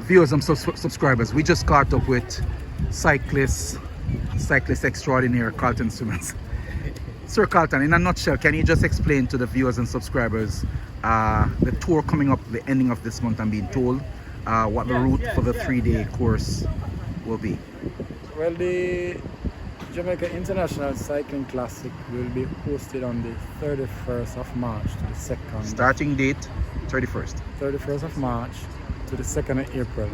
viewers and subscribers, we just caught up with cyclist extraordinaire Carlton Simmons. Sir Carlton, in a nutshell, can you just explain to the viewers and subscribers the tour coming up, the ending of this month, I'm being told, what the route for the 3-day course will be? Well, the Jamaica International Cycling Classic will be hosted on the 31st of March to the 2nd. Starting date, 31st. 31st of March to the 2nd of April.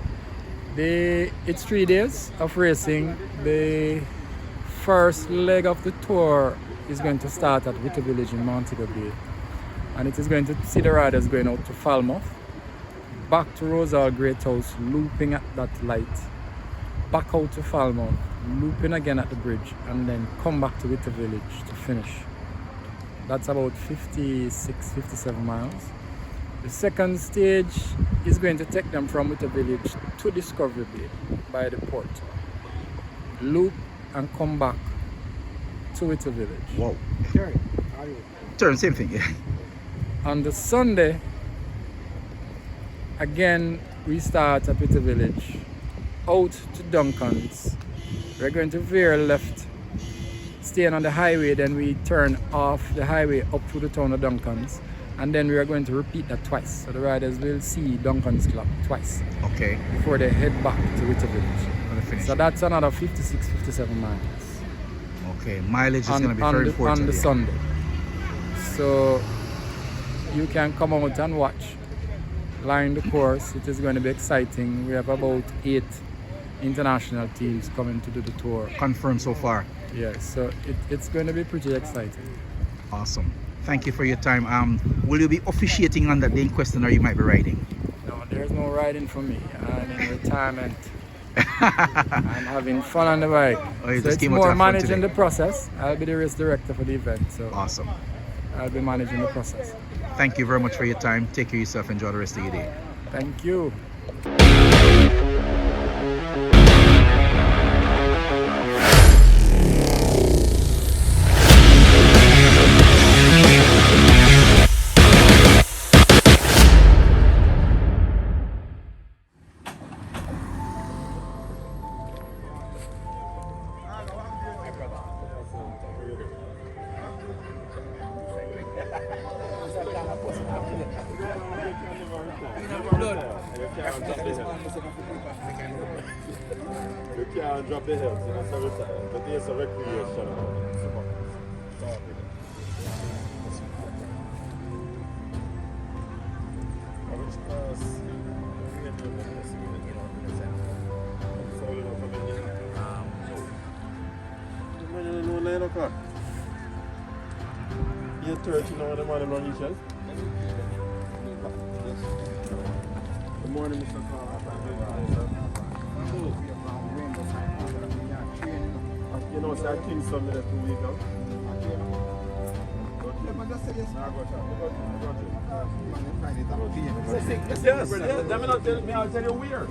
It's 3 days of racing. The first leg of the tour is going to start at Witter Village in Montego Bay. And it is going to see the riders going out to Falmouth, back to Rosal Great House, looping at that light, back out to Falmouth, looping again at the bridge, and then come back to Witter Village to finish. That's about 57 miles. The second stage is going to take them from Witter Village to Discovery Bay by the port. Loop and come back to Witter Village. Wow. Turn, same thing, yeah. On the Sunday, again, we start at Witter Village, out to Duncan's. We're going to veer left, staying on the highway, then we turn off the highway up to the town of Duncan's, and then we are going to repeat that twice. So the riders will see Duncan's Club twice. Okay. Before they head back to Witter Village. So that's another 57 miles. Okay, mileage is going to be very important. On the Sunday. So you can come out and watch, line the course. It is going to be exciting. We have about 8 international teams coming to do the tour. Confirmed so far? Yes, so it's going to be pretty exciting. Awesome. Thank you for your time. Will you be officiating on that day in question, or you might be riding? No, there's no riding for me. I'm in retirement. I'm having fun on the bike. Oh, so it's more managing the process. I'll be the race director for the event. So awesome. I'll be managing the process. Thank you very much for your time. Take care of yourself. Enjoy the rest of your day. Thank you. You can't drop the hills, you know, so it's but there's a recreation. You're 30 now, the morning on your shelf. Good morning, Mr. Carl. You know, so I think some of the 2 weeks now. Yes, I'll tell you where.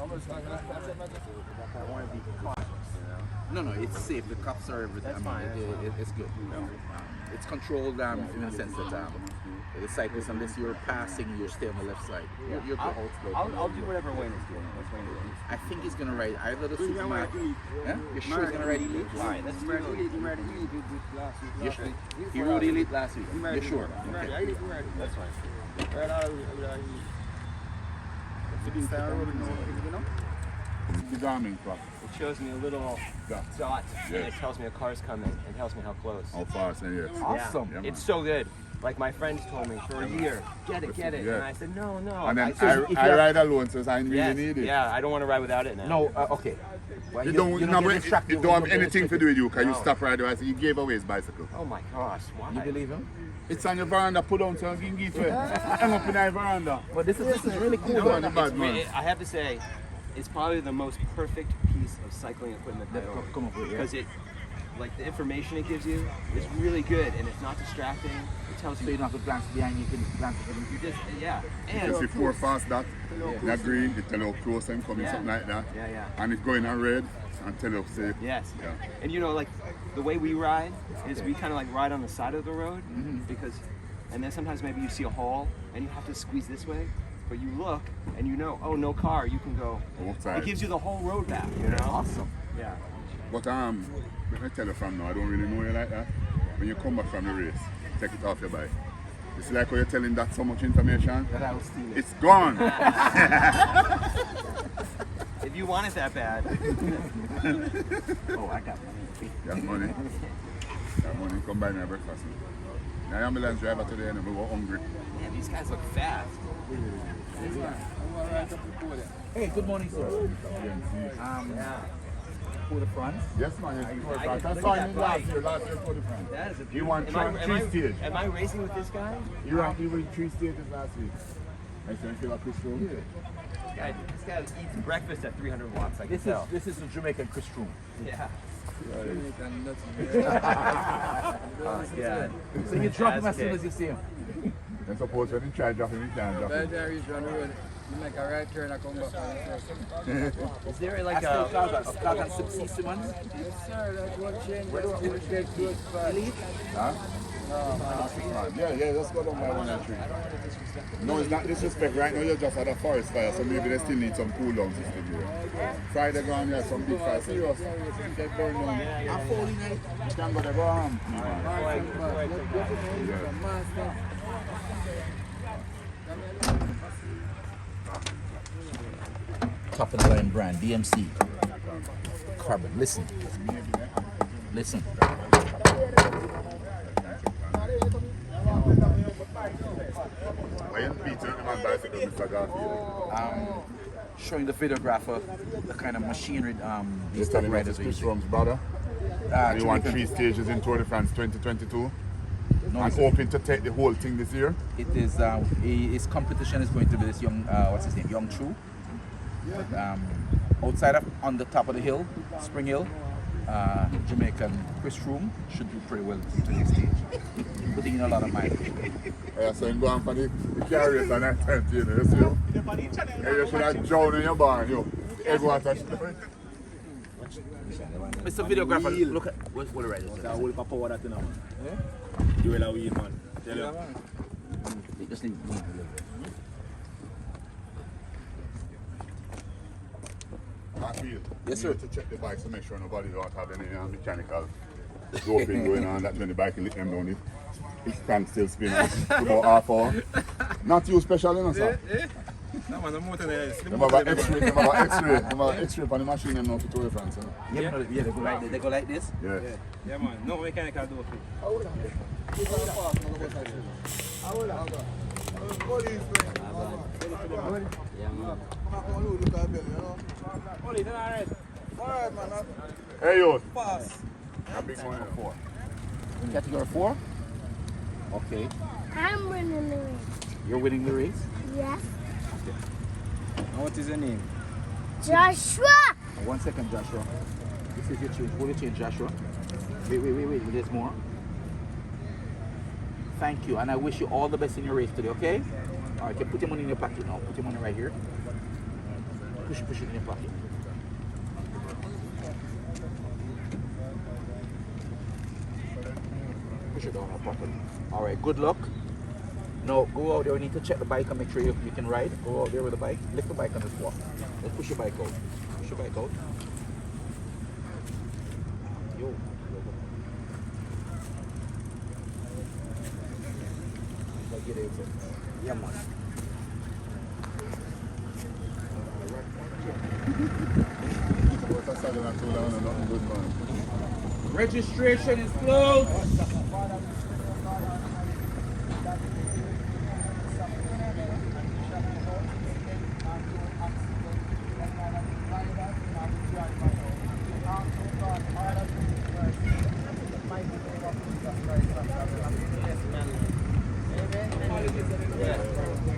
want to be cautious, you know? No, it's safe. The cops are everything. That's fine. It's good. It's controlled in a sense that the cyclist, unless you're passing, you stay on the left side. You're good. I'll do whatever Wayne is doing. What's Wayne doing? I think he's gonna ride either the Superman. Yeah? You're sure he's gonna ride Elite? Alright, that's fair. He rode Elite last week. You're sure? Okay. That's fine. The Garmin clock. It shows me a little dot and it tells me a car's coming and tells me how close. How fast and yes. Awesome. Yeah, It's so good. Like my friends told me for a year, get it. Yeah. And I said, no. And then I I ride alone, so I really need it. Yeah, I don't want to ride without it now. No, okay. Well, You don't get distracted. it don't have You get anything to distracted. do with you, because you No. stop right away. He gave away his bicycle. Oh my gosh, why? You believe him? It's on your veranda, put down so you can get it. Hang up in the veranda. But this is really cool. You though. know, the bad man. I have to say, it's probably the most perfect piece of cycling equipment that I own. Come up with, yeah. Because it, like the information it gives you is really good and it's not distracting. It tells So you you don't have to glance behind you, can glance at him. you just, yeah. You And see 4 fast that, that green, it tell you how close I'm coming, Yeah. something like that. Yeah. And it's going on red, and tell you say, Yes. Yeah. And you know, like the way we ride is we kind of like ride on the side of the road because, and then sometimes maybe you see a hole and you have to squeeze this way, but you look and you know, oh, no car, you can go. outside. It gives you the whole road back, you know? Awesome. Yeah. But let me tell you from now, I don't really know you like that. When you come back from the race, take it off your bike. It's like when you're telling that so much information, That I will steal it. it's gone. If you want it that bad. Oh, I got money. Got money. Got money, come buy me a breakfast. Now I'm a ambulance driver today and we're hungry. Man, these guys look fast. Hey, good morning, sir. Yeah. Tour de France. Yes, man. It's Tour de France. look I at saw that him bike. last year Tour de France. That is a You want three stage? Am I racing with this guy? You were 3 stages last week. I said, feel like Chris Froome. This guy eats breakfast at 300 watts. I can This tell. is the Jamaican Chris Froome. Yeah. Yeah. So you drop him as That's soon okay. as you see him. And suppose when you try dropping, you can't drop him. You make a right turn and come back. Is there I like still a... call that subsistence ones. Yes, sir, that's what changed. We'll get good fast. Huh? Yeah, let's go down by 1 and 3. No, it's not disrespect. Right now, you're just at a forest fire, so maybe they still need some cool down system here. Friday ground, yeah, some big fire. Serious. They burn down. I'm falling in. You can't go there, go home. Top of the line brand, DMC. Carbon. Listen. Why you beating the man bicycle, Mr. Garfield? Showing the videographer the kind of machinery these You're top telling me riders it's are Chris using. Froome's brother? You want Jamaican- 3 stages in Tour de France 2022? No, I'm it's- hoping to take the whole thing this year. It is his competition is going to be this young what's his name, Young True. Outside of on the top of the hill, Spring Hill, Jamaican Chris Froome should do pretty well into this stage. Putting in a lot of mileage. Yeah, so you go on for the carriers and that tent, you know, you see? Yeah, you should have drowned in your barn, you. Everyone touched it. Mr. Videographer, look at what the riders I will pop over that now. You will have weed, man. Tell you. They just need a little bit. I feel. Yes, you sir. need to check the bikes to make sure nobody don't have any mechanical doping going on. That when the bike lick them down, it can still spin for about half hour. Not too special, you know, sir. No, man, the motor there is Them have an X-ray, them have an X-ray on the machine and not to Tour de France. You know? Yeah, they go like this. Yeah. Yeah, man. No mechanical doping. Hey, yo. A big one. Category 4. Okay. I'm winning the race. You're winning the race. Yes. And what is your name? Joshua! 1 second, Joshua. This is your change. Hold your change, Joshua. Wait. There's more. Thank you, and I wish you all the best in your race today, okay? All right, okay, put your money in your pocket now. Put your money right here. push it in your pocket. Push it down properly. Alright, good luck. Now go out there, we need to check the bike and make sure you can ride. Go out there with the bike, lift the bike and just walk. Let's push your bike out. Push your bike out. Yo. Get it. Yeah, man. Registration is closed.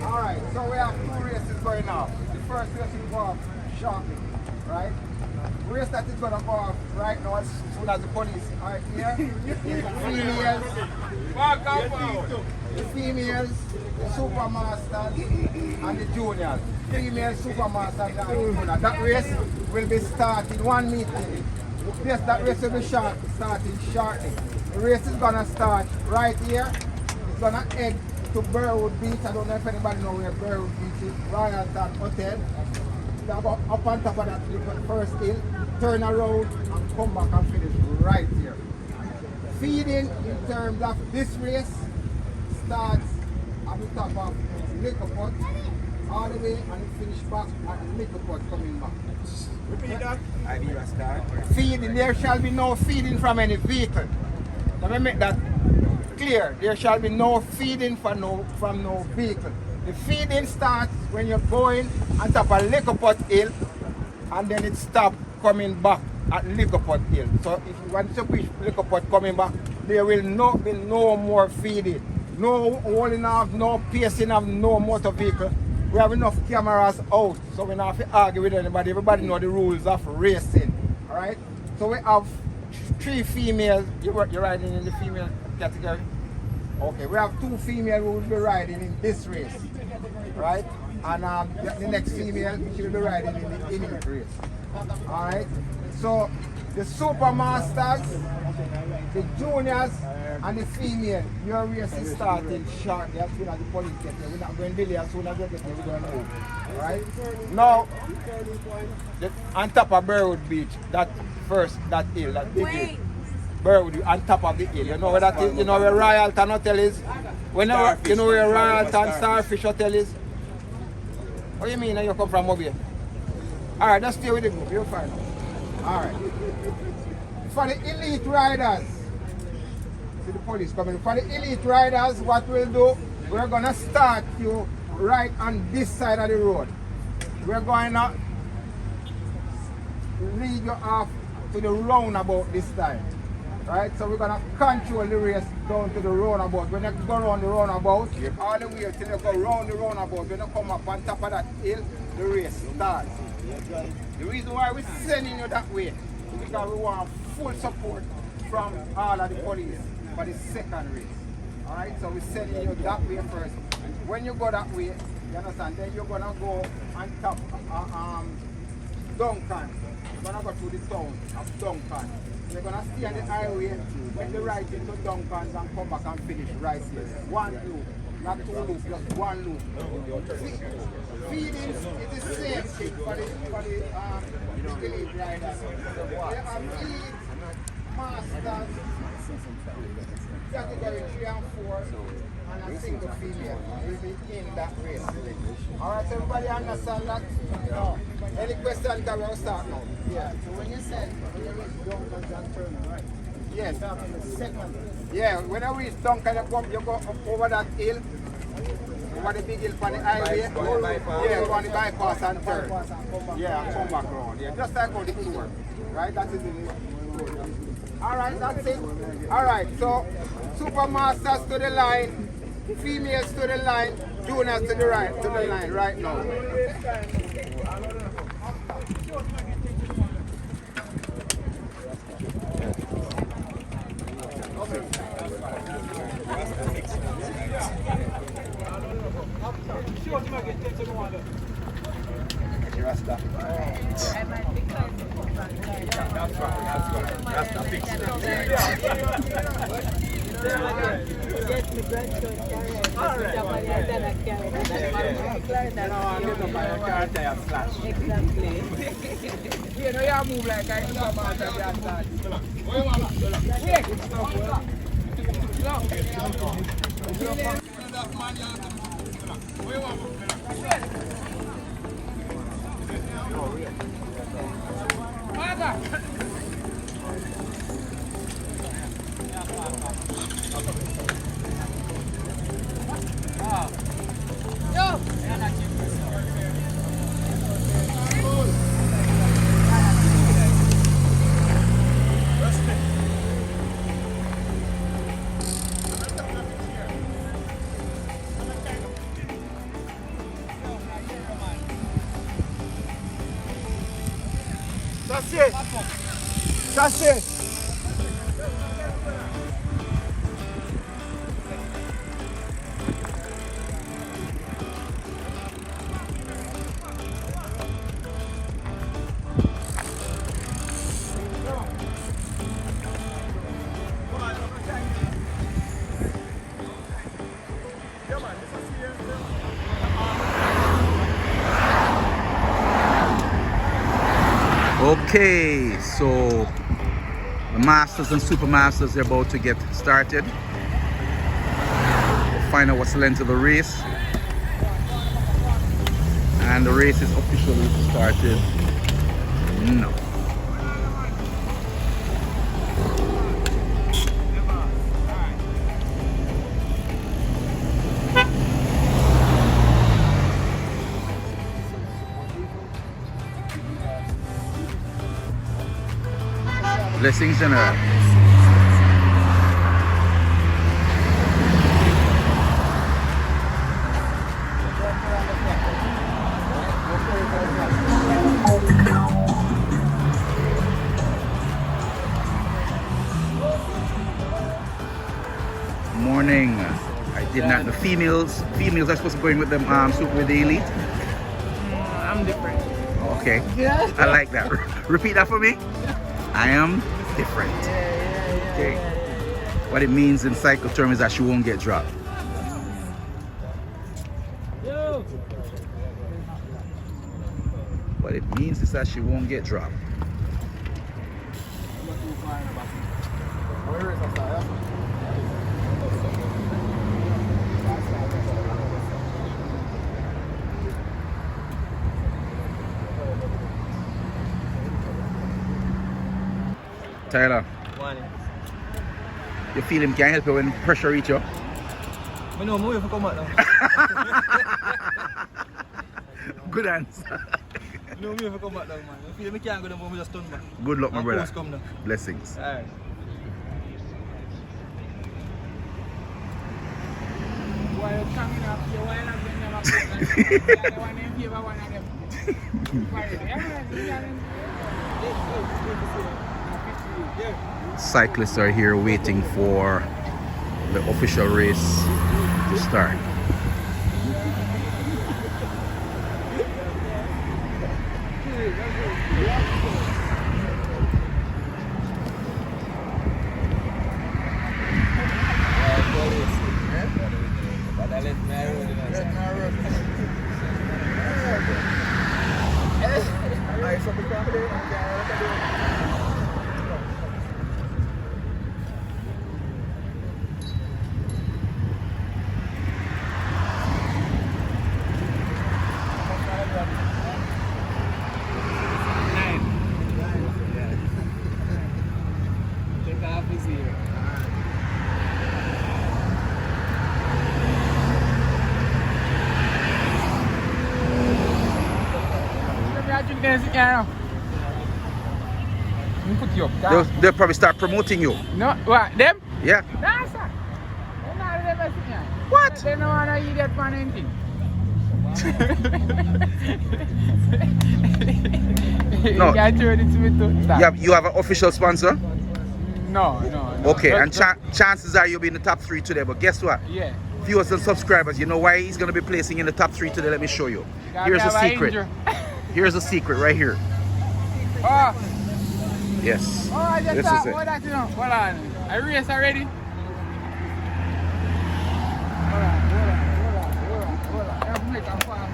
Alright, so we have 2 races going off. The first race will go off shortly, right? The race that is going to go off right now as soon as the police are here. The females, the supermasters, and the juniors. Female supermasters and juniors. That race will be starting 1 meeting. Yes, that race will be starting shortly. The race is going to start right here. It's going to head to Burwood Beach. I don't know if anybody knows where Burwood Beach is. Royalton Hotel. They go up on top of that first hill, turn around and come back and finish right here. Feeding in terms of this race starts at the top of Liquor Pot all the way and it finish back at Liquor Pot coming back. Repeat that. Feeding, there shall be no feeding from any vehicle. Let me make that clear. There shall be no feeding from no vehicle. The feeding starts when you're going on top of Liquor Pot Hill and then it stops coming back at Liquor Pot Hill. So if you want to push Liquor Pot coming back, there will not be no more feeding. No holding off, no pacing of no motor vehicle. We have enough cameras out, so we don't have to argue with anybody. Everybody know the rules of racing. Alright? So we have 3 females. You're riding in the female category? Okay, we have 2 females who will be riding in this race. Right? And the next female, she will be riding in the elite race. Alright? So the supermasters, the juniors, and the female, your race is starting shortly as soon as the police get there. We're not going to delay as soon as they get there, we're going to move. Alright? Now, on top of Burwood Beach, that hill, that big hill. Burwood, on top of the hill. You know where that is? You know where Royalton Hotel is? You know where Royalton Starfish Hotel is? What do you mean that you come from over here? Alright, just stay with the group, you'll find out. Alright. For the elite riders, see the police coming. For the elite riders, what we'll do, we're gonna start you right on this side of the road. We're going to lead you off to the roundabout this time. Right? So we're gonna control the race down to the roundabout. When you go around the roundabout, all the way till you go round the roundabout, when you come up on top of that hill, the race starts. The reason why we're sending you that way is because we want full support from all of the police for the second race. Alright, so we're sending you that way first. When you go that way, you understand, then you're gonna go on top Duncan. You're gonna go through the town of Duncan. You're gonna stay on the highway, make the right into Duncan and come back and finish right here. 1 loop, not 2 loops, just 1 loop. Feeding is the same thing for the elite riders. They have elite, masters, category 3 and 4, and a single female will be in that race. Alright, so everybody understand that? No. Any question can we start now? Yeah. So when you said when you reach Duncan and turn right? Yes. Second. Yeah, when I reach Duncan, you go up over that hill, over the big hill on the highway. Yeah, go on the bypass and turn. Yeah, and come back around. Yeah, just like how the tour. Right? That is it. Alright, that's it. Alright, so supermasters to the line, females to the line, juniors to the line right now. Rasta. That's the fix. You know, you move like I know about That's it. That's it. Okay, so the masters and super masters are about to get started. We'll find out what's the length of the race, and the race is officially started now. Blessings, General. Morning. I did not. The females are supposed to go in with them with the elite. I'm different. Okay. I like that. Repeat that for me. I am different. Okay. What it means in cycle term is that she won't get dropped. What it means is that she won't get dropped. Tyler, you feel him can't help you when pressure reach you? I know, I'm waiting for come out now. Good answer. No, I'm waiting for come out now, man. I feel I can't go down, but I just turn back. Good luck, my brother. Come now. Blessings. Alright. While you're coming up, you're while I'm getting Cyclists are here waiting for the official race to start. They'll probably start promoting you. No, what, them? Yeah. Nah, sir. They're not the best thing. What? They don't want to eat that for anything. No. You got to turn it to me too. You have an official sponsor? No. Okay, and chances are you'll be in the top 3 today, but guess what? Yeah. Viewers and subscribers, you know why he's going to be placing in the top 3 today? Let me show you. Here's the secret. Here's the secret right here. Oh, Yes. I just This thought, is it. what that, you know? Hold on. I race already? Hold on. I have to make a fast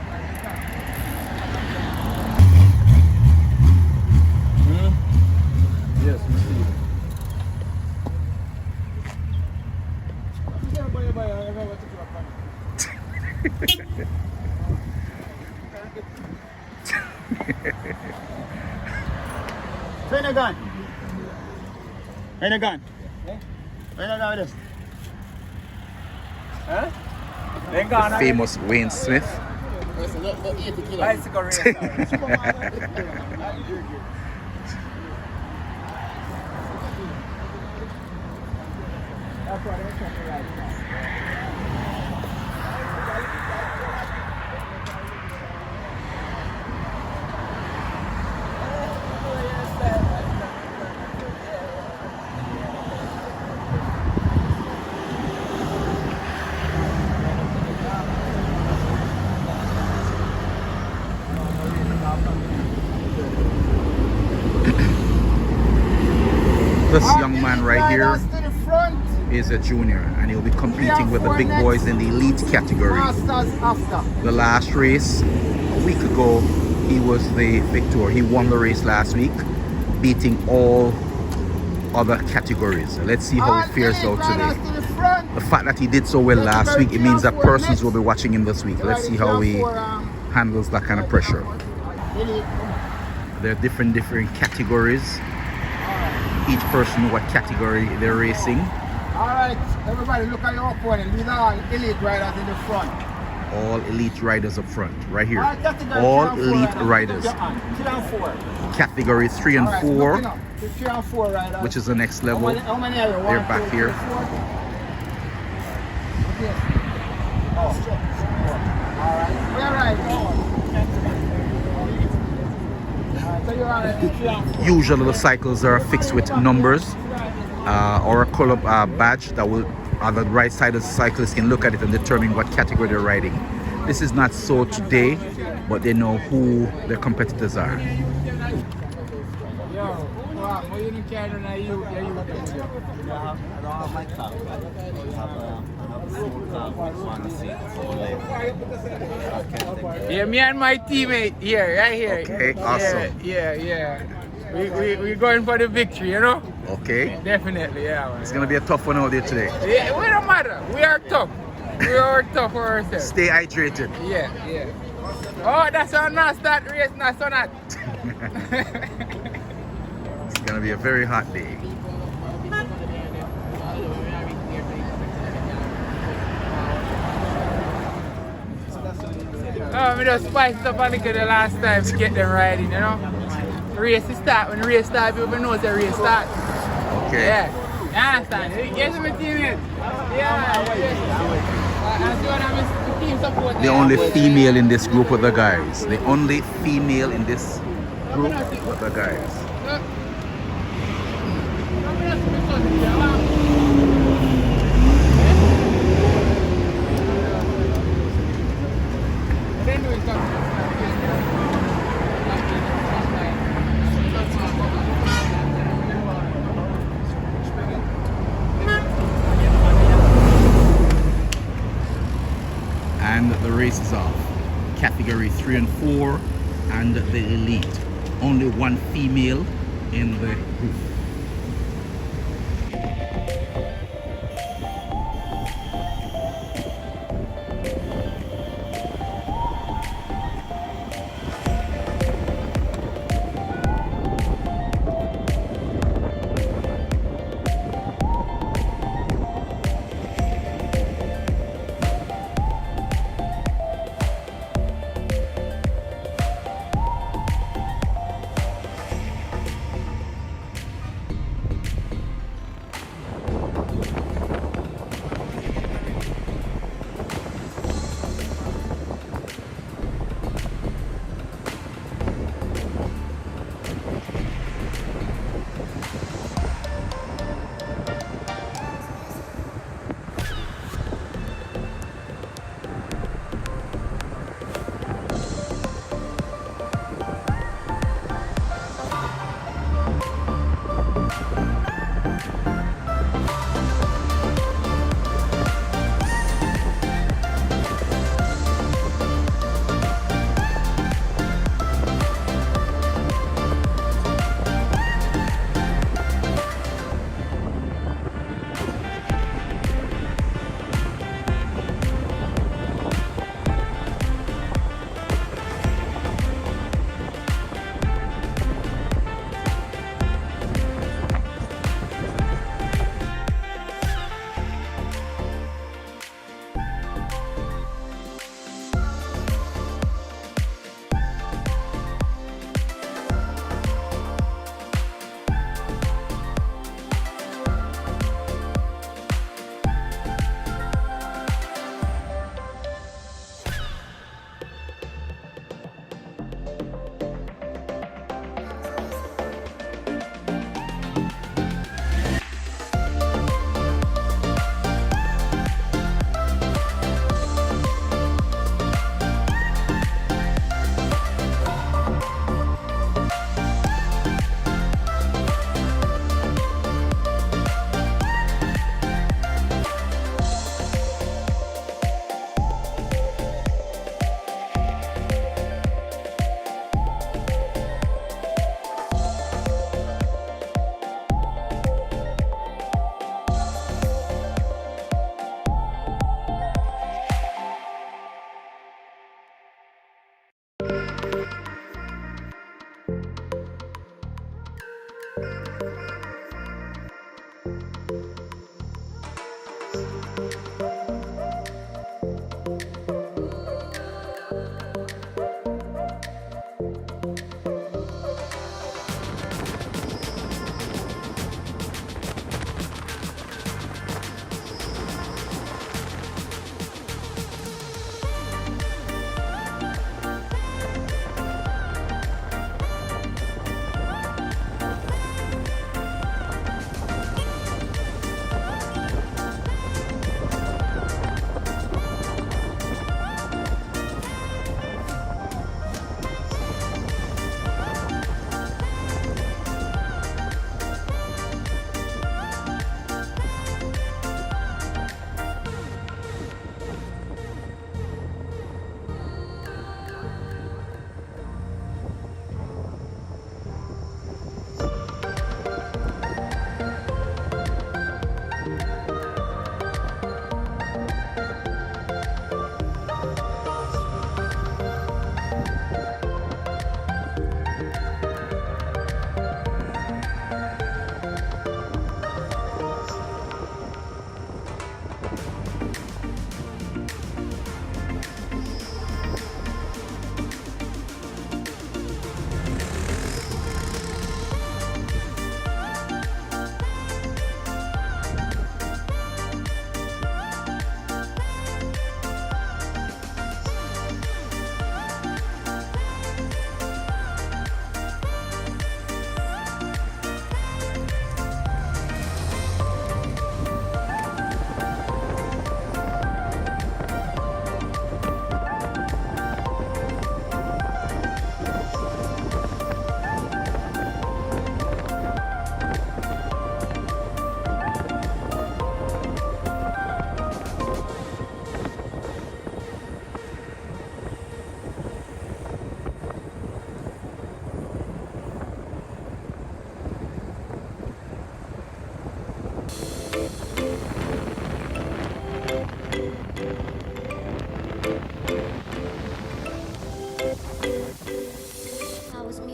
Yes, we see. Train a gun. Train a gun. Train a gun with this. Huh? Then gone. Famous Wayne Smith. bicycle race. That's what I'm talking about. This young man right here is a junior and he'll be competing with the big boys in the elite category. The last race a week ago, he was the victor. He won the race last week, beating all other categories. Let's see how it fares out today. The fact that he did so well last week, it means that persons will be watching him this week. Let's see how he handles that kind of pressure. There are different categories. Each person know what category they're racing. Alright, everybody look at your opponent. These are all elite riders in the front. All elite riders up front, right here. Alright, category All 3 and 4 elite riders. riders. 3 and 4. Category 3 and Alright, 4, looking up. The 3 and 4 riders. which is the next level. How many are you? They're 1, back 2, 3, here. 4? Okay. Oh. Alright, we're right. So you're alright. 3 and 4. Usually the cycles are fixed with numbers or a color badge that will, on the right side of the cyclist can look at it and determine what category they're riding. This is not so today, but they know who their competitors are. Yo, wow, what you don't carry on you? I don't have my car. I have a full car with one seat, 4 lanes. Yeah, me and my teammate here, right here. Okay, awesome. Yeah. We going for the victory, you know? Okay, Definitely, yeah. Man. it's gonna be a tough one out there today. Yeah, we don't matter. We are tough. We are tough for ourselves. Stay hydrated. Yeah. Oh, that's how not start race, not so not. It's gonna be a very hot day. Oh, we just spiced up a little the last time to get them riding, you know? Race start. When the race start, people know the race start. Okay. Yeah. You understand? Yes, my teammate. Yeah. The only female in this group of the guys. The only female in this group of the guys. And the race is off. Category 3 and 4 and the elite. Only one female in the group.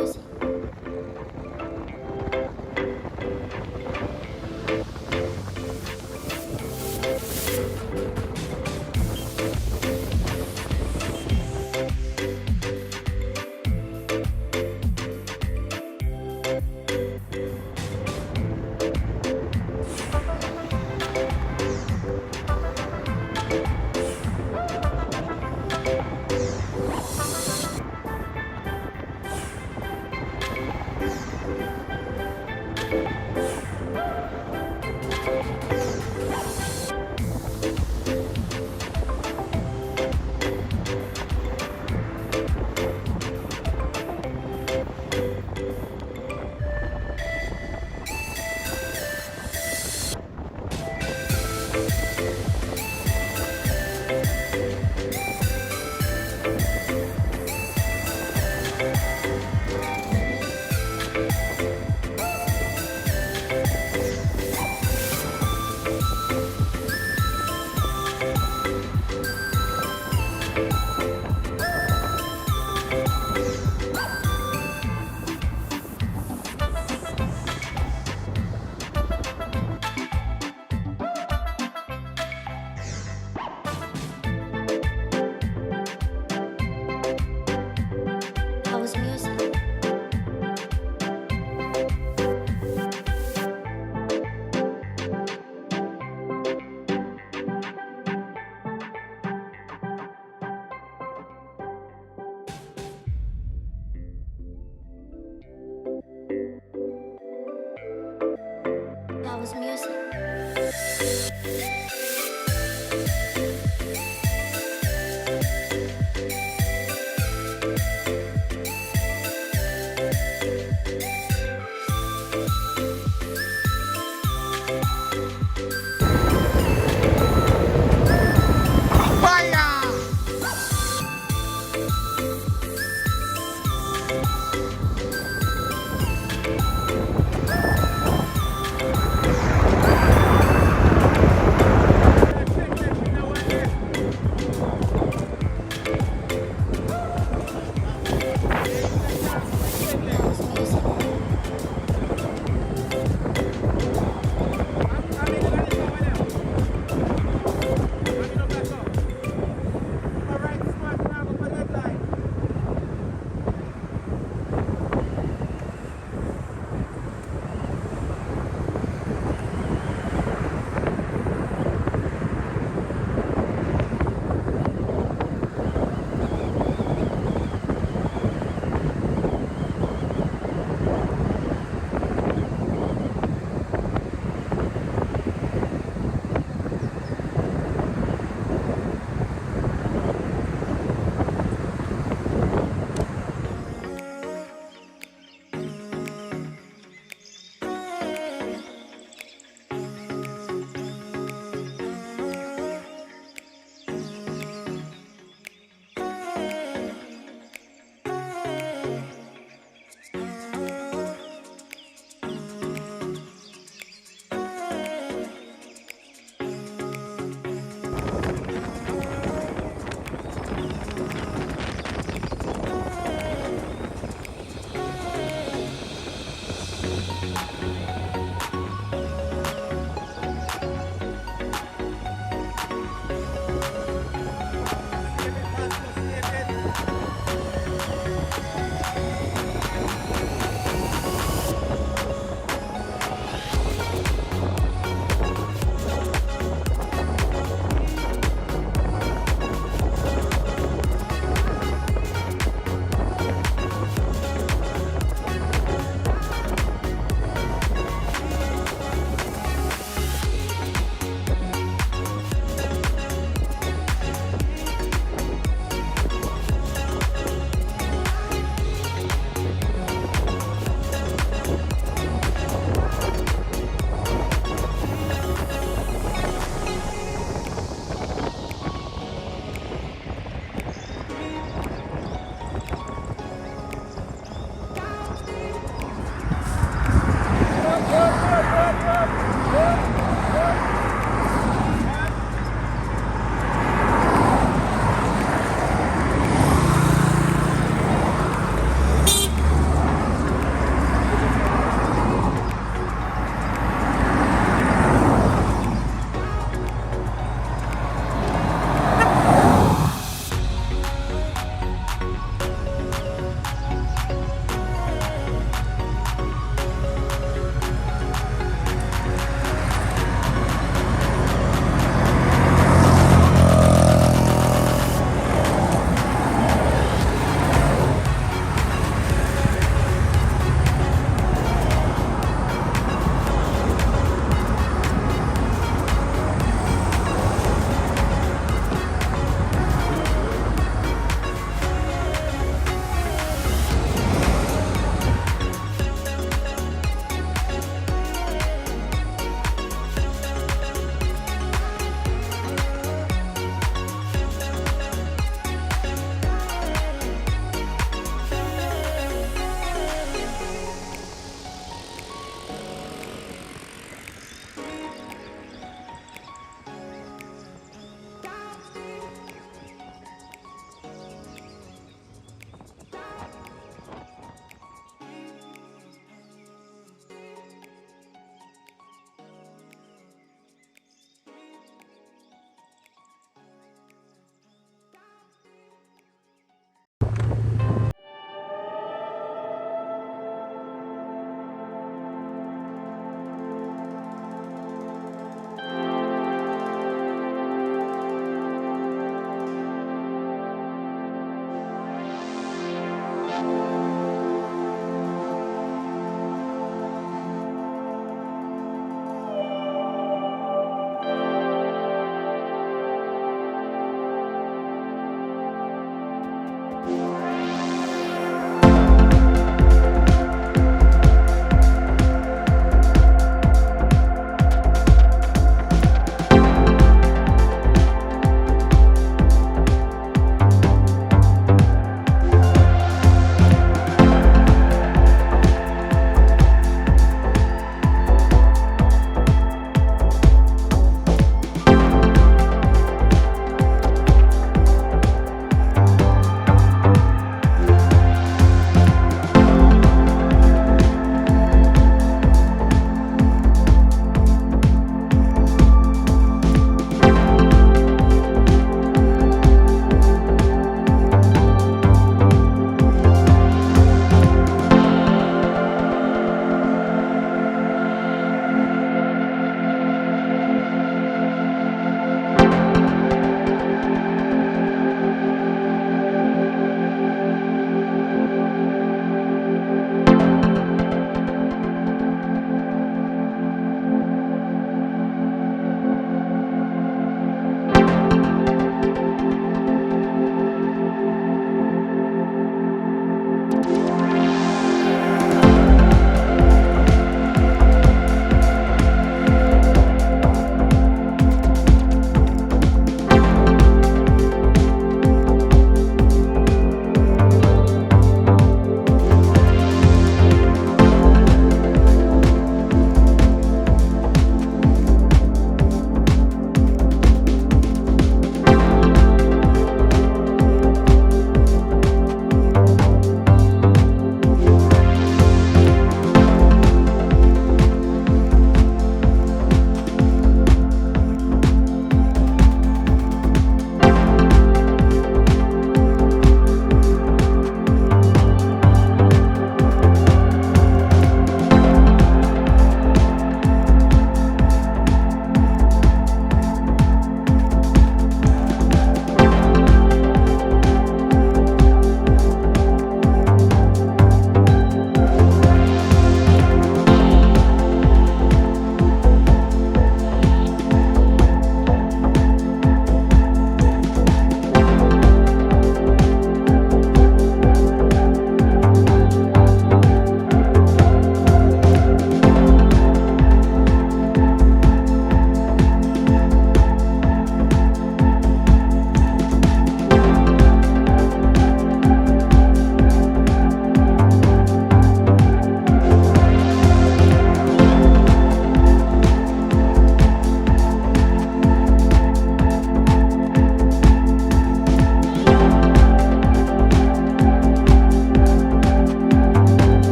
music. House music. House music.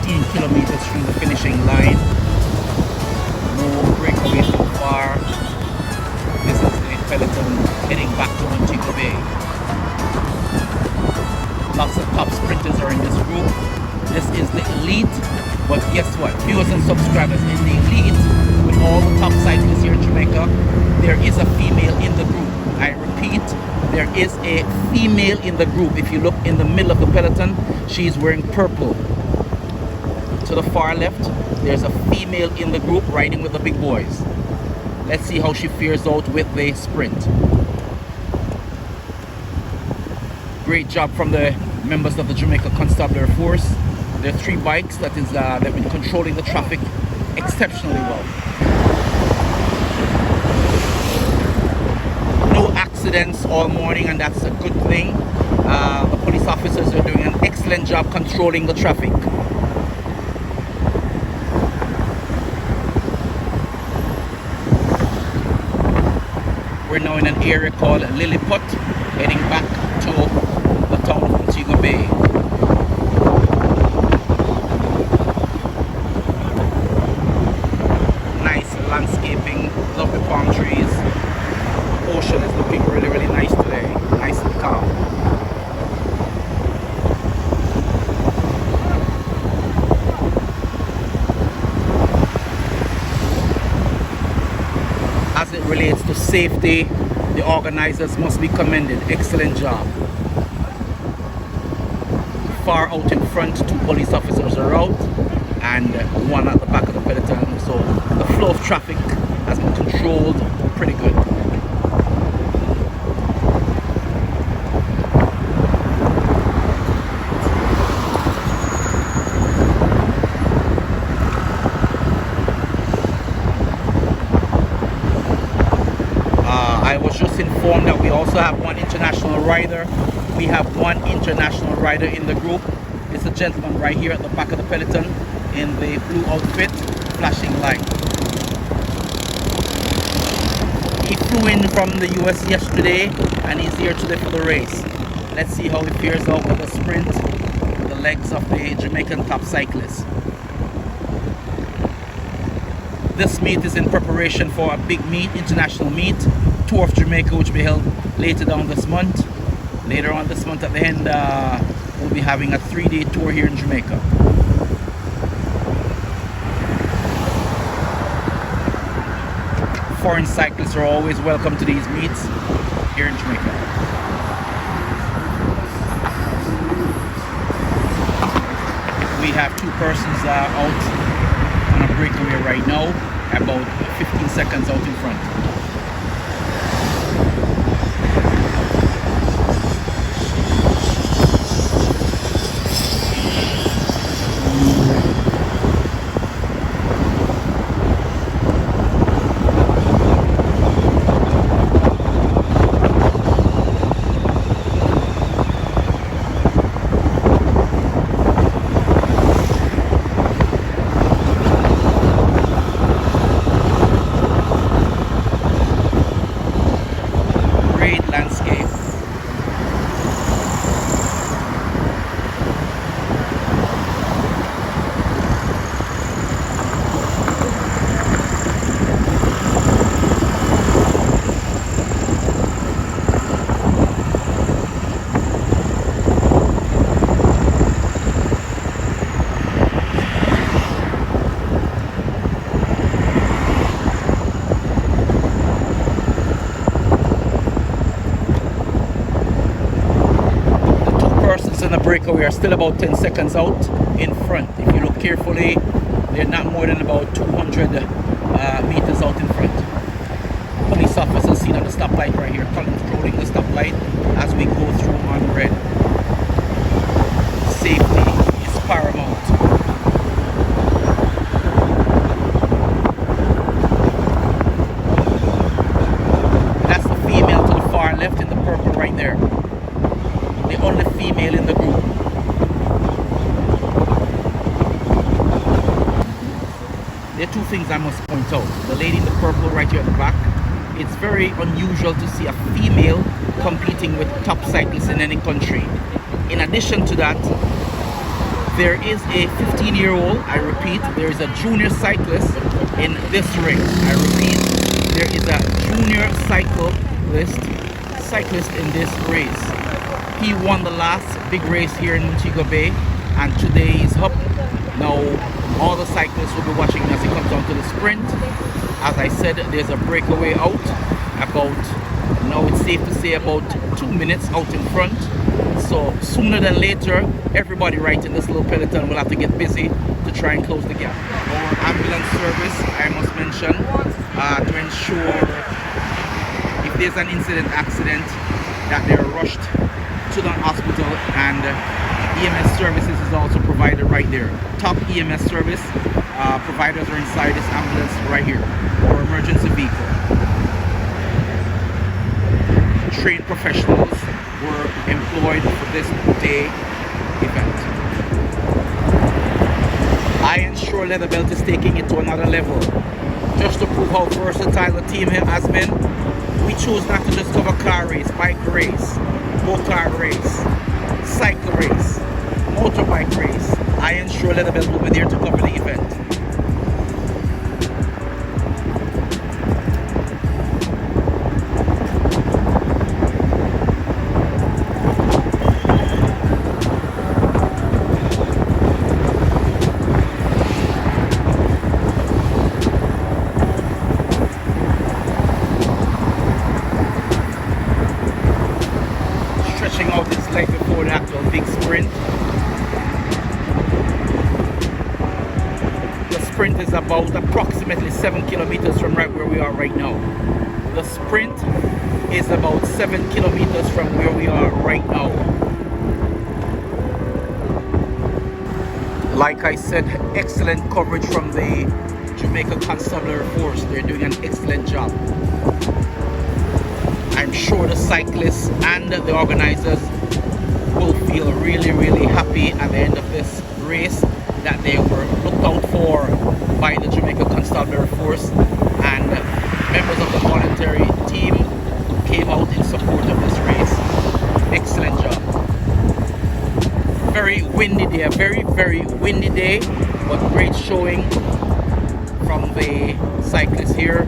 15 kilometers from the finishing line. No breakaway so far. This is the peloton heading back to Montego Bay. Lots of top sprinters are in this group. This is the elite, but guess what? Viewers and subscribers, in the elite, with all the top cyclists here in Jamaica, there is a female in the group. I repeat, there is a female in the group. If you look in the middle of the peloton, she's wearing purple. To the far left, there's a female in the group riding with the big boys. Let's see how she fares out with the sprint. Great job from the members of the Jamaica Constabulary Force. There are 3 bikes that is they've been controlling the traffic exceptionally well. No accidents all morning, and that's a good thing. The police officers are doing an excellent job controlling the traffic. We're now in an area called Lilliput, heading back to the town of Montego Bay. Nice landscaping, lovely palm trees. The ocean is looking really, really nice today. Nice and calm. As it relates to safety, the organizers must be commended. Excellent job. Far out in front, 2 police officers are out and 1 at the back of the peloton. So the flow of traffic has been controlled pretty good. I was just informed that we also have 1 international rider. We have 1 international rider in the group. It's a gentleman right here at the back of the peloton in the blue outfit, flashing light. He flew in from the US yesterday and he's here today for the race. Let's see how he fares out with the sprint, the legs of the Jamaican top cyclist. This meet is in preparation for a big meet, international meet, Tour of Jamaica, which will be held later down this month. Later on this month at the end, we'll be having a 3-day tour here in Jamaica. Foreign cyclists are always welcome to these meets here in Jamaica. We have 2 persons out on a breakaway right now, about 15 seconds out in front. In the breakaway are still about 10 seconds out in front. If you look carefully, they're not more than about 200 meters out in front. Police officers seen on the stoplight right here, controlling the stoplight as we go through on red. Safety is paramount. That's the female to the far left in the purple right there. The only female in the group. There are 2 things I must point out. The lady in the purple right here at the back. It's very unusual to see a female competing with top cyclists in any country. In addition to that, There is a 15-year-old, I repeat, there is a junior cyclist in this race. I repeat, there is a junior cyclist in this race. He won the last big race here in Montego Bay, and today he's up. Now all the cyclists will be watching as he comes down to the sprint. As I said, there's a breakaway out about, now it's safe to say, about 2 minutes out in front. So sooner than later, everybody right in this little peloton will have to get busy to try and close the gap. Our ambulance service, I must mention, to ensure if there's an accident, that they're rushed to the hospital, and EMS services is also provided right there. Top EMS service providers are inside this ambulance right here, or emergency vehicle. Trained professionals were employed for this day event. Ironshore LeatherBelt is taking it to another level. Just to prove how versatile the team has been, we chose not to just cover car race, bike race, go-kart race, cycle race, motorbike race. Ironshore LeatherBelt will be there to cover the event. Stretching out his leg before the actual big sprint. The sprint is about approximately 7 kilometers from right where we are right now. The sprint is about 7 kilometers from where we are right now. Like I said, excellent coverage from the Jamaican Constabulary Force. They're doing an excellent job. I'm sure the cyclists and the organizers will feel really, really happy at the end of this race that they were looked out for by the Jamaican Constabulary Force, and members of the voluntary team came out in support of this race. Excellent job. Very windy day, a very, very windy day, but great showing from the cyclists here.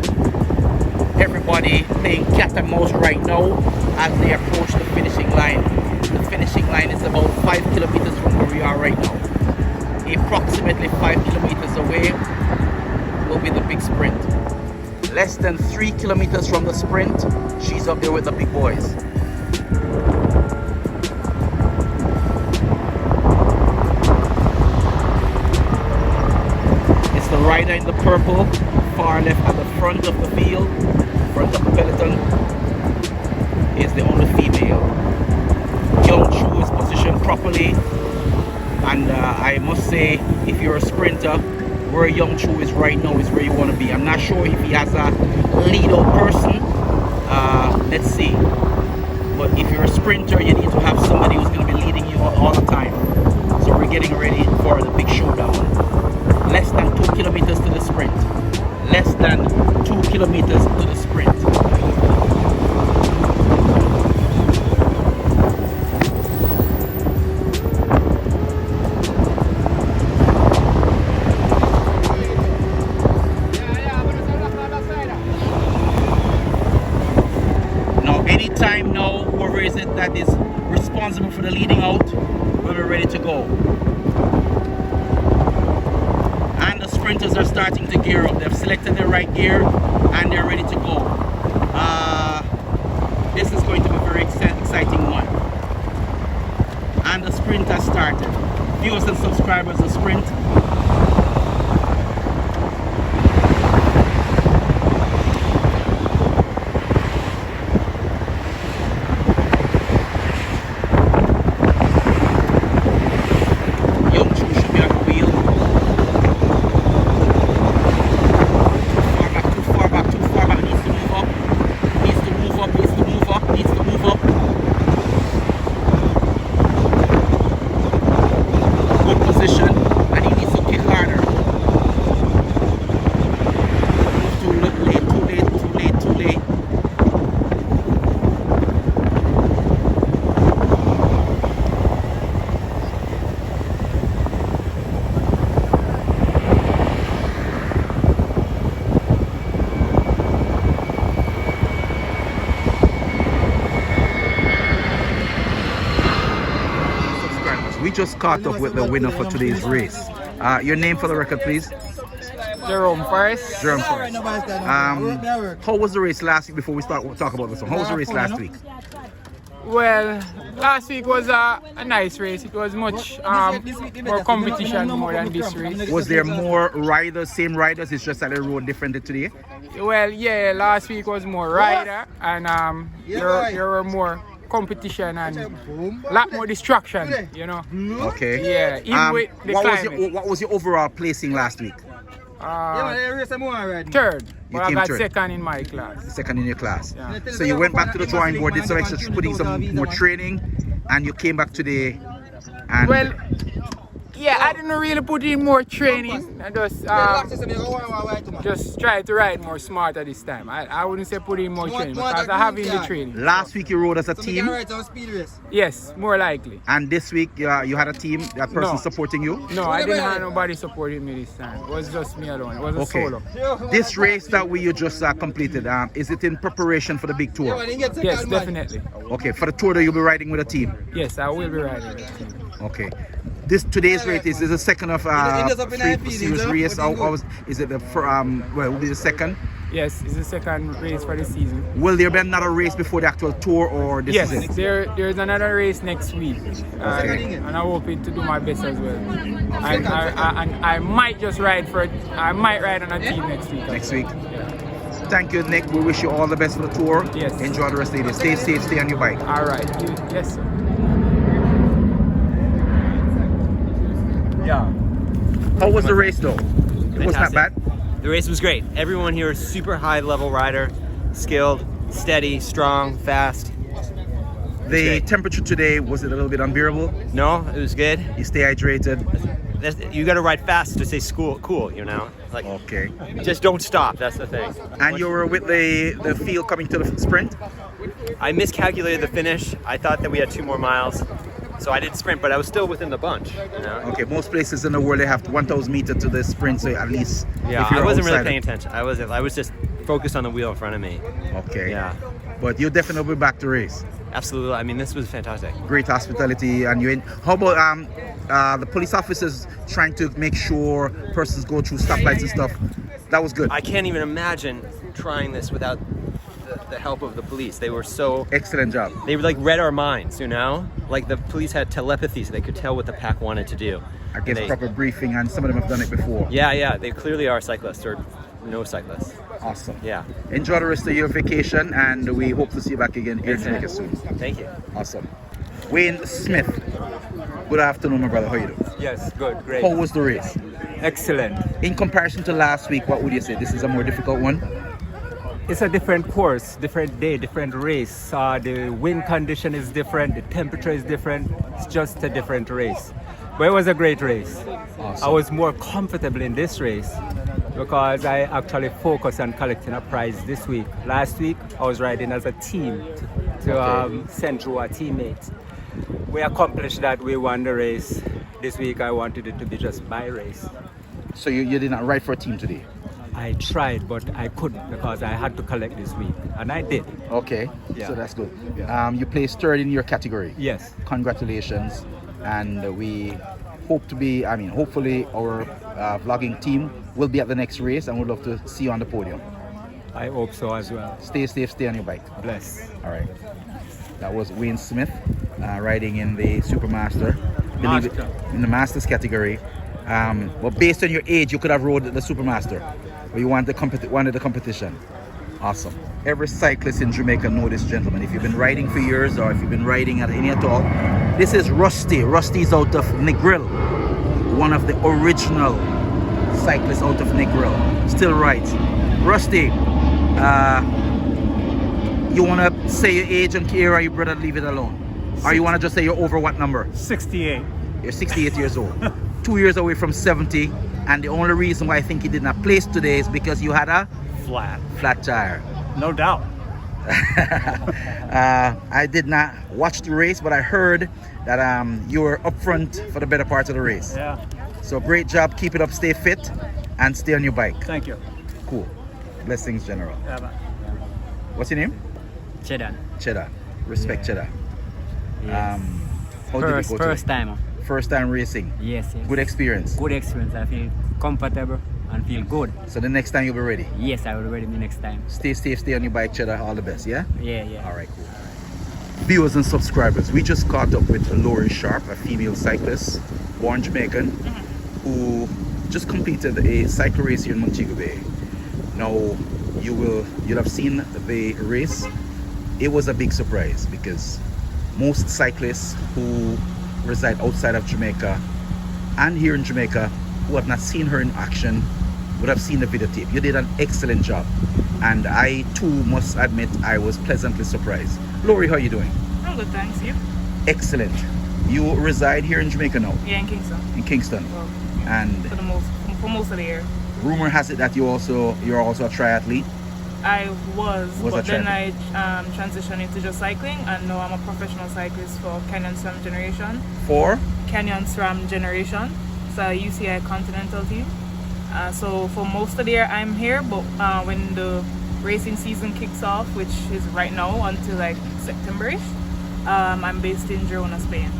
Everybody playing cat and mouse right now as they approach the finishing line. The finishing line is about 5 kilometers from where we are right now. Approximately 5 kilometers away will be the big sprint. Less than 3 kilometers from the sprint, she's up there with the big boys. It's the rider in the purple, far left at the front of the field. Front of the peloton is the only female. Young Chu is positioned properly, and I must say, if you're a sprinter, where Young Chu is right now is where you want to be. I'm not sure if he has a lead out person, let's see, but if you're a sprinter, you need to have somebody who's going to be leading you all the time. So we're getting ready for the big showdown. Less than 2 kilometers to the sprint. Less than 2 kilometers to the sprint. Now, anytime now, whoever is it that is responsible for the leading out will be ready to go. And the sprinters are starting to gear up. They've selected the right gear and they're ready to go. This is going to be a very exciting one. And the sprint has started. Viewers and subscribers, the sprint. Young Chu should be on the wheel. Too far back, needs to move up. Needs to move up. Good position. just caught up with the winner for today's race. Your name for the record, please? Jerome first. Jerome Forrest. How was the race last week before we start talk about this one? How was the race last week? Well, last week was a nice race. It was much more competition more than this race. Was there more riders, same riders? It's just that they rode differently today? Well, yeah, last week was more rider and there were more competition and a lot more distraction, you know. Okay. Yeah, even with the climate. What was your overall placing last week? Third, but I got third. second in my class. Second in your class. Yeah. So you went back to the drawing board, did some extra, putting some more training, and you came back today. And Well, yeah, I didn't really put in more training. I just try to ride more smarter this time. I wouldn't say put in more training because I have in the training. last week you rode as a team, Yes, more likely. and this week you had a team, a person No. supporting you. No, I didn't have nobody supporting me this time. It was just me alone. It was a Okay. solo. This race that you just completed, is it in preparation for the big tour? Yes, definitely. Okay, for the tour that you'll be riding with a team. Yes, I will be riding with the team. Okay. Today's race is the second of three series race. Is it the well, it will be the second? Yes, it's the second race for the season. Will there be another race before the actual tour, or this Yes, is it? there's another race next week, and I'm hoping to do my best as well. And I might just ride I might ride on a team next week. Next week. Thank you, Nick. We wish you all the best for the tour. Yes. Enjoy the rest of the day. Stay safe, stay on your bike. All right. Yes, sir. Yeah. How was the race though? It was not bad. The race was great. Everyone here is super high level rider, skilled, steady, strong, fast. The great. temperature today, was it a little bit unbearable? No, it was good. You stay hydrated. You got to ride fast to stay cool, you know? Like, Okay. just don't stop, that's the thing. And you were with the field coming to the sprint? I miscalculated the finish. I thought that we had 2 more miles. So I didn't sprint, but I was still within the bunch, you know? Okay, most places in the world they have 1,000 meters to the sprint, so at least Yeah, if you're I wasn't really outside paying attention. I was just focused on the wheel in front of me. Okay. Yeah, But you'll definitely be back to race. absolutely. I mean, this was fantastic. Great hospitality, and how about the police officers trying to make sure persons go through stoplights and stuff? That was good. I can't even imagine trying this without the help of the police. They were so Excellent job. they like read our minds, you know? Like the police had telepathy, so they could tell what the pack wanted to do. I guess They- proper briefing, and some of them have done it before. Yeah, they clearly are cyclists or no cyclists. Awesome. Yeah. Enjoy the rest of your vacation, and we hope to see you back again here in Jamaica soon. Thank you. Awesome. Wayne Smith. Good afternoon, my brother. How are you doing? Yes, good, great. How was the race? Excellent. In comparison to last week, what would you say? This is a more difficult one? It's a different course, different day, different race. The wind condition is different, the temperature is different. It's just a different race. But it was a great race. Awesome. I was more comfortable in this race because I actually focused on collecting a prize this week. Last week, I was riding as a team to send through a teammate. We accomplished that, we won the race. This week, I wanted it to be just my race. So you did not ride for a team today? I tried, but I couldn't because I had to collect this week, and I did. Okay, Yeah. so that's good. You placed third in your category. Yes. Congratulations. And we hope to be, hopefully our vlogging team will be at the next race, and we'd love to see you on the podium. I hope so as well. Stay safe, stay on your bike. Bless. All right. That was Wayne Smith riding in the Supermaster. Believe it, in the Masters category. But based on your age, you could have rode the Supermaster, but you wanted the competition. Awesome. Every cyclist in Jamaica know this gentleman. If you've been riding for years, or if you've been riding at any at all, this is Rusty. Rusty's out of Negril, one of the original cyclists out of Negril. Still rides. Rusty, you want to say your age and care, or you brother leave it alone? Or you want to just say you're over what number? 68. You're 68 years old. 2 years away from 70, and the only reason why I think you did not place today is because you had a flat tire. No doubt. I did not watch the race, but I heard that you were up front for the better part of the race. Yeah. So great job, keep it up, stay fit, and stay on your bike. Thank you. Cool. Blessings, General. Yeah, man. What's your name? Cheddar. Cheddar. Respect, Cheddar. Yes. How did it go today? First time. First time racing. Yes, yes. Good experience. Good experience. I feel comfortable and feel good. So the next time you'll be ready. Yes, I will be ready the next time. Stay safe, stay on your bike, cheddar. All the best, yeah? Yeah, yeah. All right, cool. Viewers and subscribers, we just caught up with Lori Sharp, a female cyclist, born Jamaican, who just completed a cycle race here in Montego Bay. Now, you'll have seen the race. It was a big surprise because most cyclists who reside outside of Jamaica and here in Jamaica who have not seen her in action would have seen the videotape. You did an excellent job, and I too must admit I was pleasantly surprised. Lori, how are you doing? I'm good, thanks. You? Excellent. You reside here in Jamaica now? Yeah, in Kingston. In Kingston. Well, And for most of the year. rumor has it that you're also a triathlete. I was but then triathlete? I transitioned into just cycling, and now I'm a professional cyclist for Canyon SRAM Generation. For? Canyon SRAM Generation. It's a UCI Continental team. So for most of the year I'm here, but when the racing season kicks off, which is right now until like September-ish, I'm based in Girona, Spain.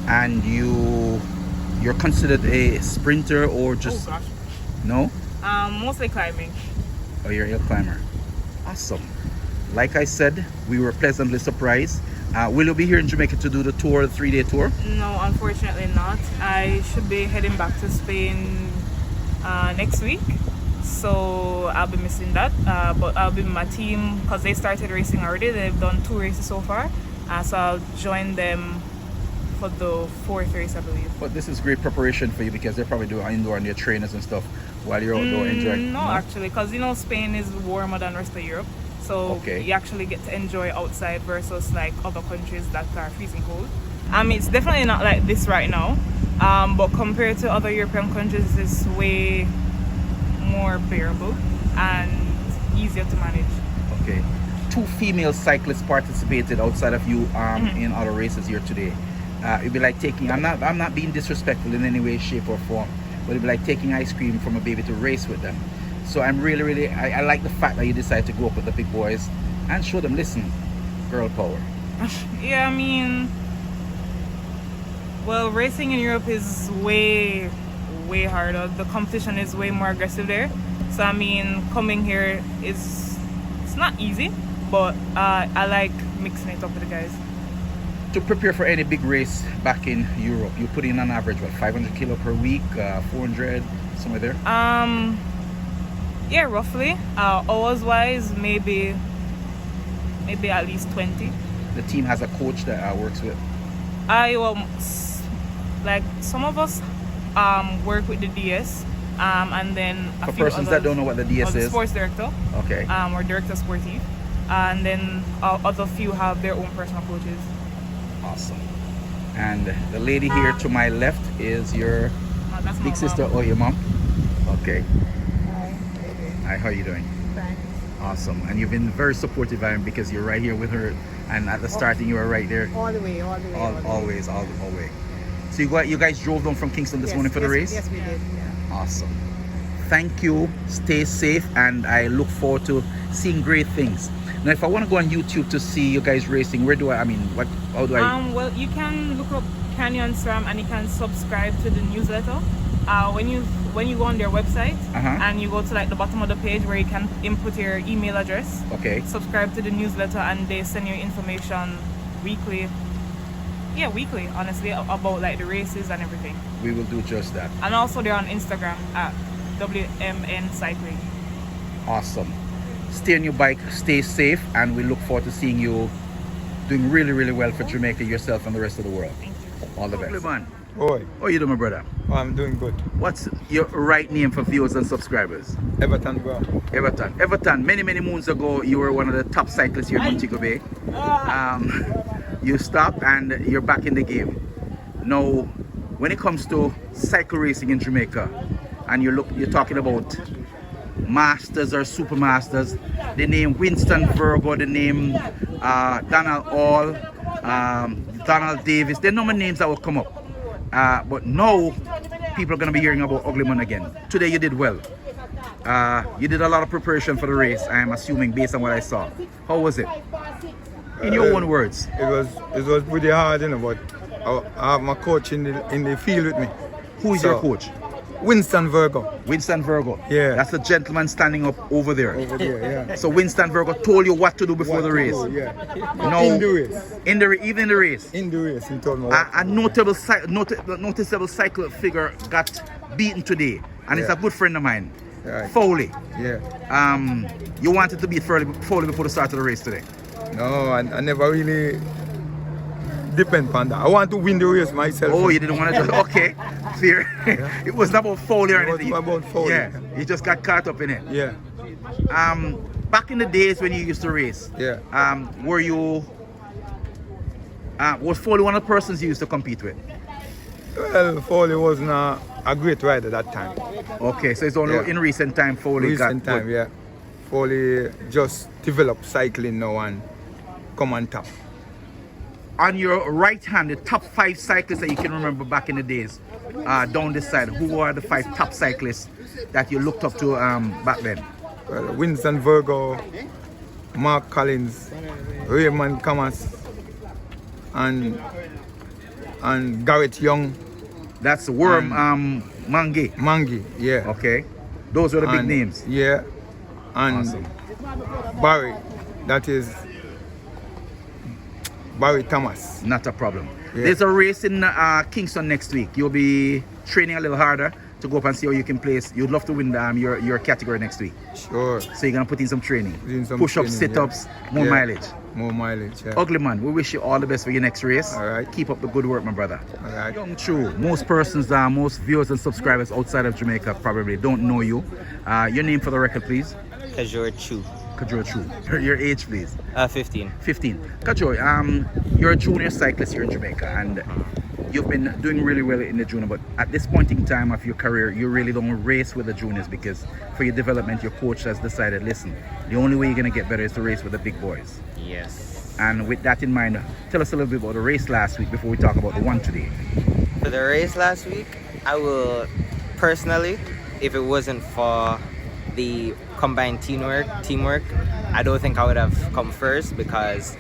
And you're considered a sprinter or just... Oh gosh. No? Mostly climbing. Oh, you're a hill climber. Awesome. Like I said, we were pleasantly surprised. Will you be here in Jamaica to do the tour, the 3-day tour? No, unfortunately not. I should be heading back to Spain next week, so I'll be missing that. But I'll be with my team because they started racing already. They've done 2 races so far, so I'll join them for the 4th race, I believe. But this is great preparation for you because they're probably doing indoor and their trainers and stuff while you're outdoor enjoying. No, actually, because you know Spain is warmer than the rest of Europe, so you actually get to enjoy outside versus like other countries that are freezing cold. It's definitely not like this right now, but compared to other European countries, it's way more bearable and easier to manage. Okay. 2 female cyclists participated outside of you in other races here today. It'd be like taking, I'm not being disrespectful in any way, shape or form, but it'd be like taking ice cream from a baby to race with them. So I'm really, I like the fact that you decided to go up with the big boys and show them, listen, girl power. Yeah, well, racing in Europe is way harder. The competition is way more aggressive there. So coming here it's not easy, but I like mixing it up with the guys. To prepare for any big race back in Europe, you put in an average, what, 500 kilo per week, 400, somewhere there? Yeah, roughly. Hours wise, maybe at least 20. The team has a coach that works with? Like some of us work with the DS, and then for persons that don't know what the DS is, sports director. Okay. Or director sportive, and then other few have their own personal coaches. Awesome. And the lady here to my left is your that's big sister or your mom? Okay. Hi, how are you doing? Thanks. Awesome. And you've been very supportive of him because you're right here with her, and at the starting you were right there. All the way. Always, all the way. So you guys drove down from Kingston this morning for the race? Yes, we did. Yeah. Awesome. Thank you. Stay safe, and I look forward to seeing great things. Now, if I want to go on YouTube to see you guys racing, where do I? How do I? Well, you can look up Canyon SRAM and you can subscribe to the newsletter. When you go on their website and you go to like the bottom of the page where you can input your email address. Okay. Subscribe to the newsletter and they send you information weekly. Yeah, weekly, honestly, about like the races and everything. We will do just that. And also they're on Instagram at WMN Cycling. Awesome. Stay on your bike, stay safe, and we look forward to seeing you doing really well for Jamaica, yourself and the rest of the world. Thank you. All the best. Boy. How you doing, my brother? Oh, I'm doing good. What's your right name for viewers and subscribers? Everton, bro. Everton. Many moons ago, you were one of the top cyclists here in Montego Bay. You stopped and you're back in the game. Now, when it comes to cycle racing in Jamaica, and you're talking about masters or super masters, the name Winston Virgo, the name Donald Hall, Donald Davis, there are no more names that will come up. But now people are going to be hearing about Uglyman again. Today you did well. You did a lot of preparation for the race, I'm assuming, based on what I saw. How was it? In your own words. It was pretty hard, but I have my coach in the field with me. Who is your coach? Winston Virgo. Winston Virgo. Yeah. That's the gentleman standing up over there. Over there, yeah. So Winston Virgo told you what to do before the race. Yeah. No, In the race. Even in the race. In the race, he told me. A noticeable cycle figure got beaten today, and it's a good friend of mine, Right. Foley. Yeah. You wanted to beat Foley before the start of the race today. No, I never really depend on that. I want to win the race myself. Oh, you didn't want to do it? Okay, fair. Yeah. It was not about Foley or anything. It was about Foley. Yeah, you just got caught up in it. Yeah. Back in the days when you used to race, Yeah. were you, was Foley one of the persons you used to compete with? Well, Foley wasn't a great rider that time. Okay, so it's only in recent time Foley Recent got time, yeah. Foley just developed cycling now and come on top. On your right hand, the top 5 cyclists that you can remember back in the days, down this side, who are the 5 top cyclists that you looked up to back then? Well, Winston Virgo, Mark Collins, Raymond Camas, and Garrett Young. That's Worm Mangi. Mangi, yeah. Okay. Those were the big names. Yeah. And Awesome. Barry, that is Barry Thomas. Not a problem. Yeah. There's a race in Kingston next week. You'll be training a little harder to go up and see how you can place. You'd love to win your category next week. Sure. So you're gonna put in some training. Some push-ups, training, sit-ups, yeah. more Yeah. mileage. More mileage, yeah. Ugly man, we wish you all the best for your next race. All right. Keep up the good work, my brother. All right. Young True, most persons, most viewers and subscribers outside of Jamaica probably don't know you. Your name for the record, please. Kajor Chu. Kajor True. Your age, please. 15. 15. Kajor, you're a junior cyclist here in Jamaica, and you've been doing really well in the junior, but at this point in time of your career, you really don't race with the juniors because for your development, your coach has decided, listen, the only way you're going to get better is to race with the big boys. Yes. And with that in mind, tell us a little bit about the race last week before we talk about the one today. For the race last week, I will personally, if it wasn't for the combined teamwork, I don't think I would have come first because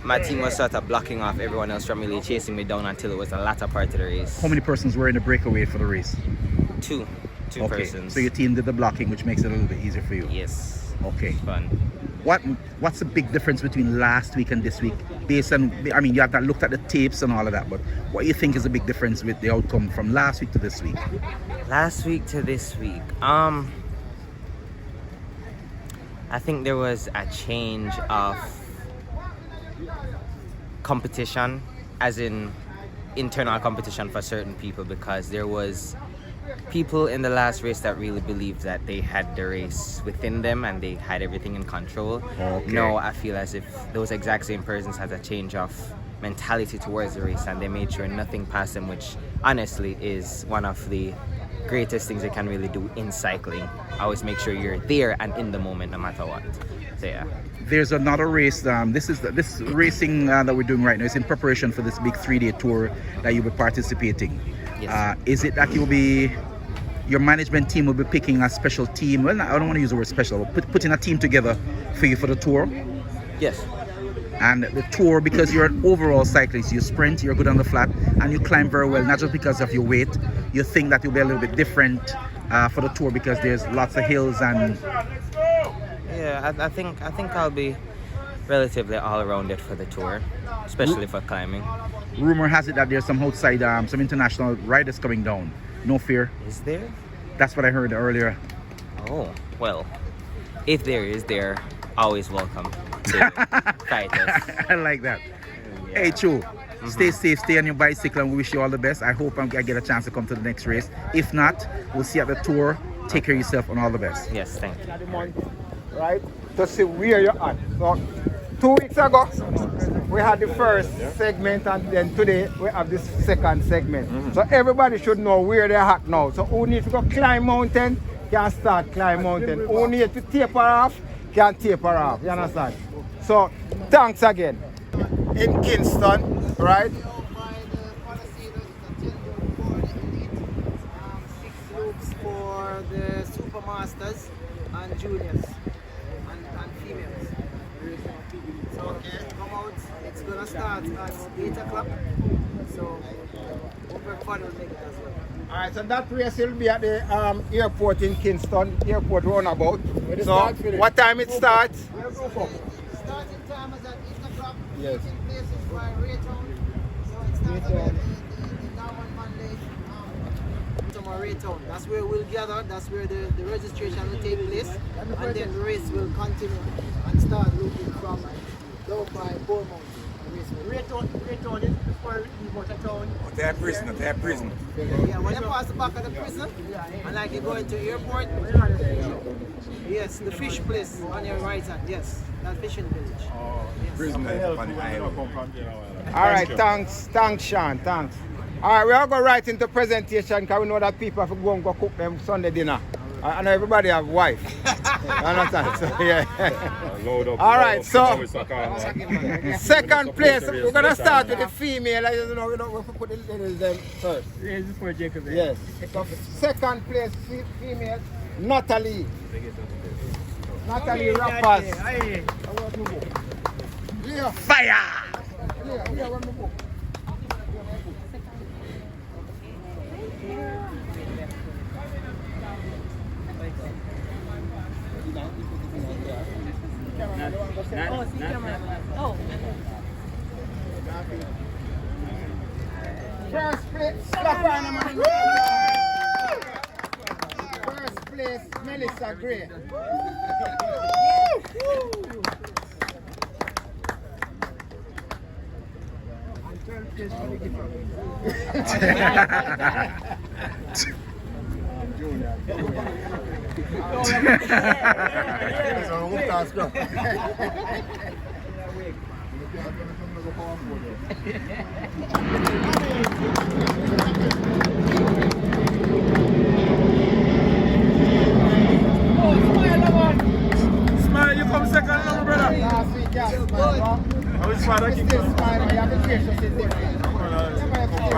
my team was sort of blocking off everyone else from really chasing me down until it was the latter part of the race. How many persons were in the breakaway for the race? Two Okay, persons. so your team did the blocking, which makes it a little bit easier for you. Yes. Okay. Fun. What's the big difference between last week and this week? Based on, I mean, you have not looked at the tapes and all of that, but what do you think is the big difference with the outcome from last week to this week? Last week to this week, I think there was a change of competition, as in internal competition for certain people, because there was people in the last race that really believed that they had the race within them and they had everything in control. Okay. Now I feel as if those exact same persons had a change of mentality towards the race and they made sure nothing passed them, which honestly is one of the greatest things you can really do in cycling. Always make sure you're there and in the moment no matter what. So yeah. There's another race. This racing that we're doing right now is in preparation for this big 3-day tour that you'll be participating. Yes. Is it that your management team will be picking a special team? Well, I don't want to use the word special, but putting a team together for you for the tour? Yes. And the tour, because you're an overall cyclist, you sprint, you're good on the flat, and you climb very well, not just because of your weight. You think that you'll be a little bit different for the tour because there's lots of hills and... Yeah, I think I'll be relatively all-rounded for the tour, especially for climbing. Rumor has it that there's some outside, some international riders coming down. No fear? Is there? That's what I heard earlier. Oh, well, if there is, they're always welcome to fight us. I like that. Yeah. Hey, Chu, stay safe, stay on your bicycle, and we wish you all the best. I hope I get a chance to come to the next race. If not, we'll see you at the tour. Take care of yourself and all the best. Yes, thank you. Right? To see where you're at. So 2 weeks ago, we had the first segment, and then today we have this second segment. So everybody should know where they're at now. So who needs to go climb mountain, can start climb mountain. Who needs to taper off, can taper off. You understand? So thanks again. In Kingston, right? 6 loops for the Supermasters and juniors and females. So come out, it's gonna start at 8 o'clock. So So hope everybody will make it as well. Alright, so that race will be at the airport in Kingston, airport roundabout. So what time it starts? Starting time is at 8 o'clock. Yes. Meeting place is by Raytown. So it starts at the Darwin Monday. Tomorrow Raytown. That's where we'll gather. That's where the registration will take place. And then the race will continue and start looking from down by Beaumont. Raytown is before you go to town. They are prisoner. Yeah, when you pass the back of the prison, and like you go into the airport, yes, the fish place on your right hand, yes, that fishing village. Yes. Prisoner on the highway. Alright, thanks Sean, thanks. Alright, we'll go right into presentation because we know that people have to go and go cook them Sunday dinner. I know everybody have wife. You understand? So, yeah. Alright, so second place, we're gonna start with the female. I don't know, we have to put the ladies them first. This is for Jacob. Yes. So second place female, Natalie Rappers. Fire! First place, First place, Melissa Gray. Smile, you come second now, brother. Last week, yeah, smile. I was smile, I keep Still smile, you have to change your different.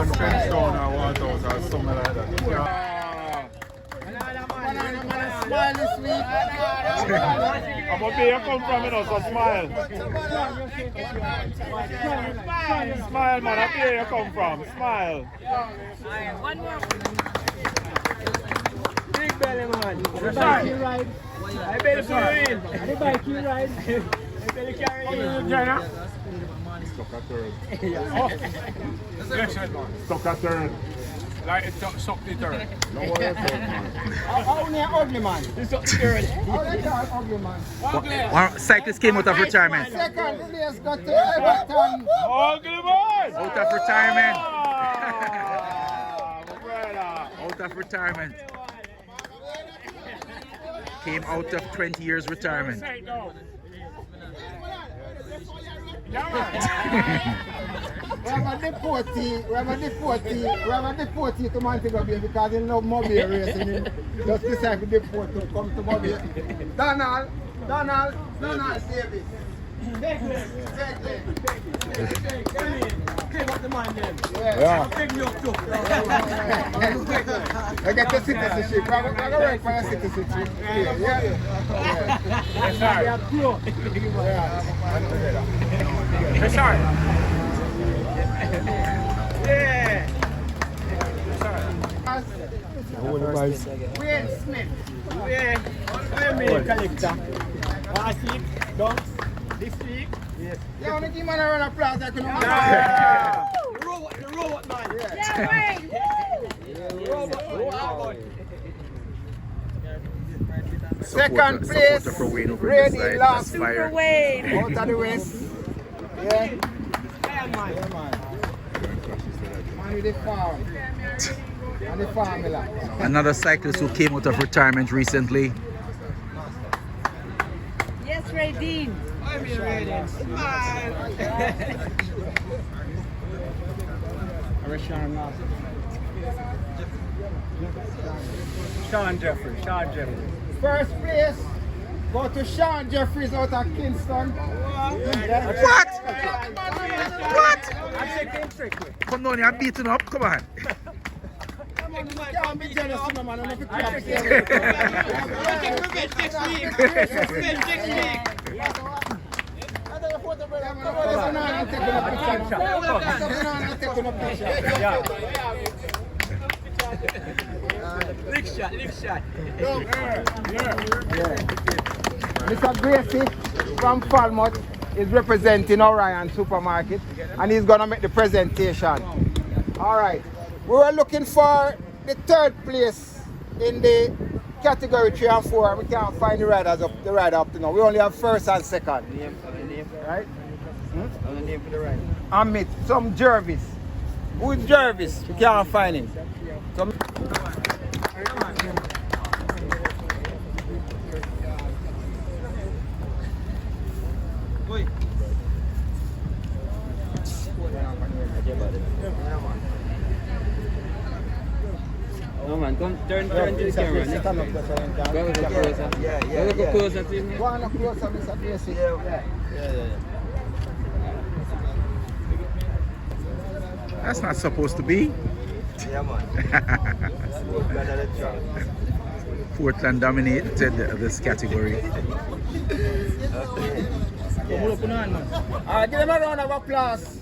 on fence down or what out or something like that. Banana man, smile this week. I'm up here you come from, you know, so smile. Smile, man, up here you come from. Smile. One more. Big belly man. The bike you ride. I better for real. The bike you ride. I better carry you. Stuck at third. Stuck at third. Like it suck the third. No what else, man. How many ugly man? This is the third. How they call ugly man? One cyclist came out of retirement. Second place got to Everton. Ugly boys! Out of retirement. Out of retirement. Came out of 20 years retirement. We have a deportee to Montego Bay because he love mobile racing. He just decided to deport to come to mobile. Donald Davis. Give up the man then. Yeah. Pick me up too. I get the citizenship. I'm going to work for a citizenship. Yeah. Yes, sir. Yes, sir. Wayne Smith. I'm a collector. Last week, dumps. This week, yes. Yeah, I want to give man a round of applause. I couldn't The robot man. Second place, Ready last Super Wayne. out of the west. Yeah. Man with the farm. And the formula. Another cyclist who came out of retirement recently. Yes, Ray Dean. I'm in ready. Smile. Sean Jeffrey. First place, go to Sean Jeffries out of Kingston. What? I'm taking strictly. Come down here, I'm beating up. Come on. Can't be jealous, man. I'm not Lick shot. Mr. Gracie from Falmouth is representing Orion Supermarket and he's gonna make the presentation. Alright. We were looking for the third place in the category 3 and 4. We can't find the rider up to now. We only have first and second. Right? The name for the rider. Amit, some Jervis. Who is Jervis? We can't find him. Some No man, come turn to the camera. Go closer. Yeah. Go closer to me. Go on closer, Mr. Gracie. Yeah. That's not supposed to be. Yeah, man. Portland dominated this category. Alright, give them a round of applause.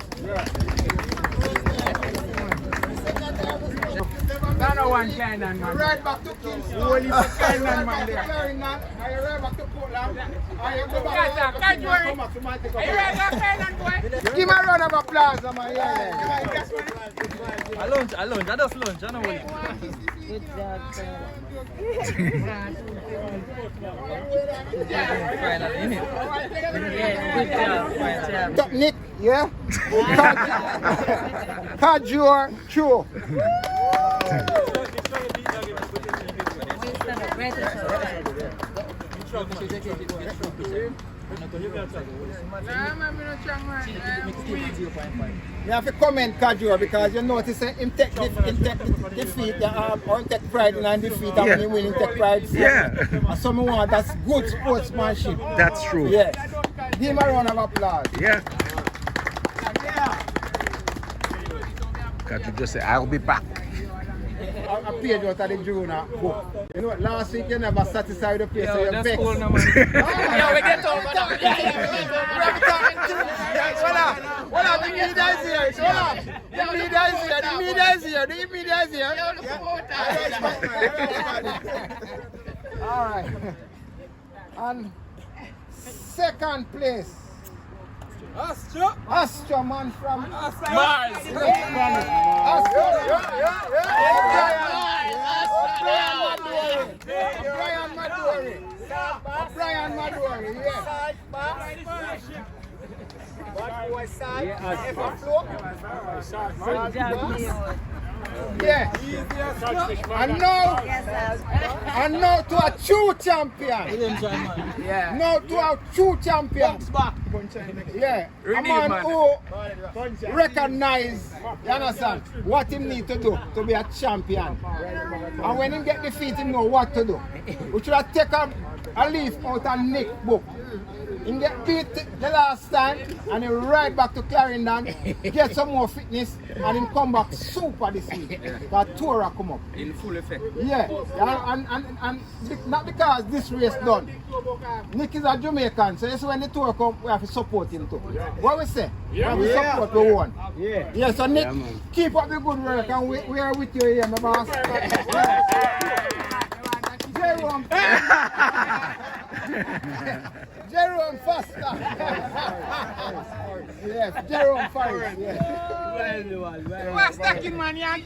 No one kind man. Right back to Kingston. Holy kind man there. Are you right back to Portland? Are you go back to Give me a round of applause, man. I just lunch. I know what. Good job, Top Nick, yeah? Kajur, true. You have to comment Kajur because you notice him take defeat or take pride in defeat and when he win him take pride. Yeah. And someone that's good sportsmanship. That's true. Yes. Give him a round of applause. Yeah. Kajur just say, I'll be back. A page out of the Juna book. You know, last week you never satisfied the place, so you're vexed. Cool, no, man. Yeah, we get over that. Hold on, the media is here. Hold on. The media is here. All right. And second place. Astro man from Mars. Brian Madwari, yeah. Yeah. And now to a true champion. Yeah. Now to a true champion. Yeah. A man who recognize, you understand, what he need to do to be a champion. And when he get defeated, he know what to do. We should have taken a leaf out of Nick's book. He get beat the last time and he ride back to Clarendon, get some more fitness and he come back super this week. That tour come up. In full effect. Yeah, and not because this race done. Nick is a Jamaican, so this when the tour come, we have to support him too. What we say? We have to support the one. Yeah, so Nick, keep up the good work and we are with you here, my boss. Jerome faster. Yes, Jerome fires. What's stacking money and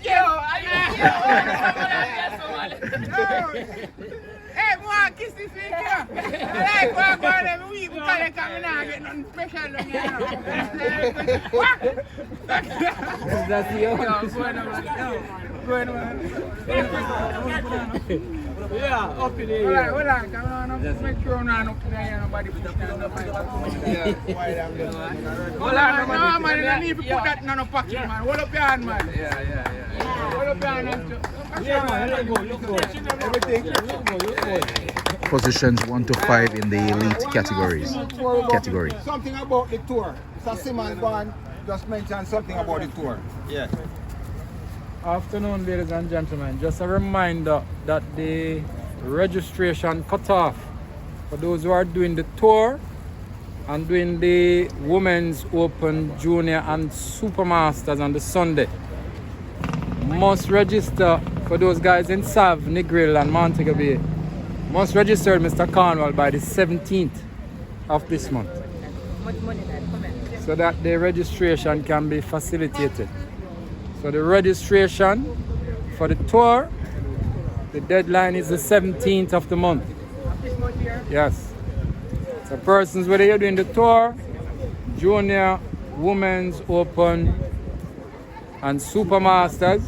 Hey, more kiss the finger. Like, go on every week because they come in and get nothing special. That's the other. Yeah, up in the air. Hold on, come on, make sure I'm not up there, nobody push that. Hold on, no, man, you don't need to put that in a pocket, man. Hold up your hand, man. Yeah. Hold up your hand. Yeah, man, look good. Everything. Positions 1 to 5 in the elite category. Something about the tour. So Simon Bond just mentioned something about the tour. Yeah. Afternoon, ladies and gentlemen. Just a reminder that the registration cutoff for those who are doing the tour and doing the Women's Open, Junior and Supermasters on the Sunday. Must register for those guys in Sav, Negril and Montego Bay. Must register Mr. Cornwall by the 17th of this month, so that the registration can be facilitated. So the registration for the tour, the deadline is the 17th of the month. Yes. So persons, whether you're doing the tour, Junior, Women's Open and Supermasters,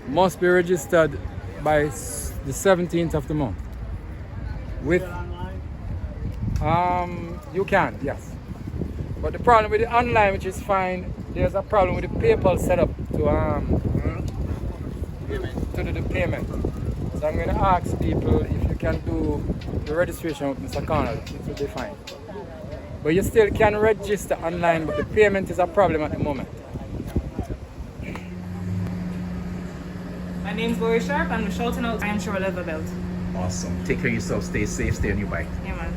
must be registered by the 17th of the month. With you can, yes. But the problem with the online, which is fine, there's a problem with the PayPal setup to do the payment. So I'm going to ask people if you can do the registration with Mr. Connell. It will be fine. But you still can register online, but the payment is a problem at the moment. My name's Lori Sharp. I'm shouting out Ironshore LeatherBelt. Awesome. Take care of yourself. Stay safe. Stay on your bike. Yeah, man.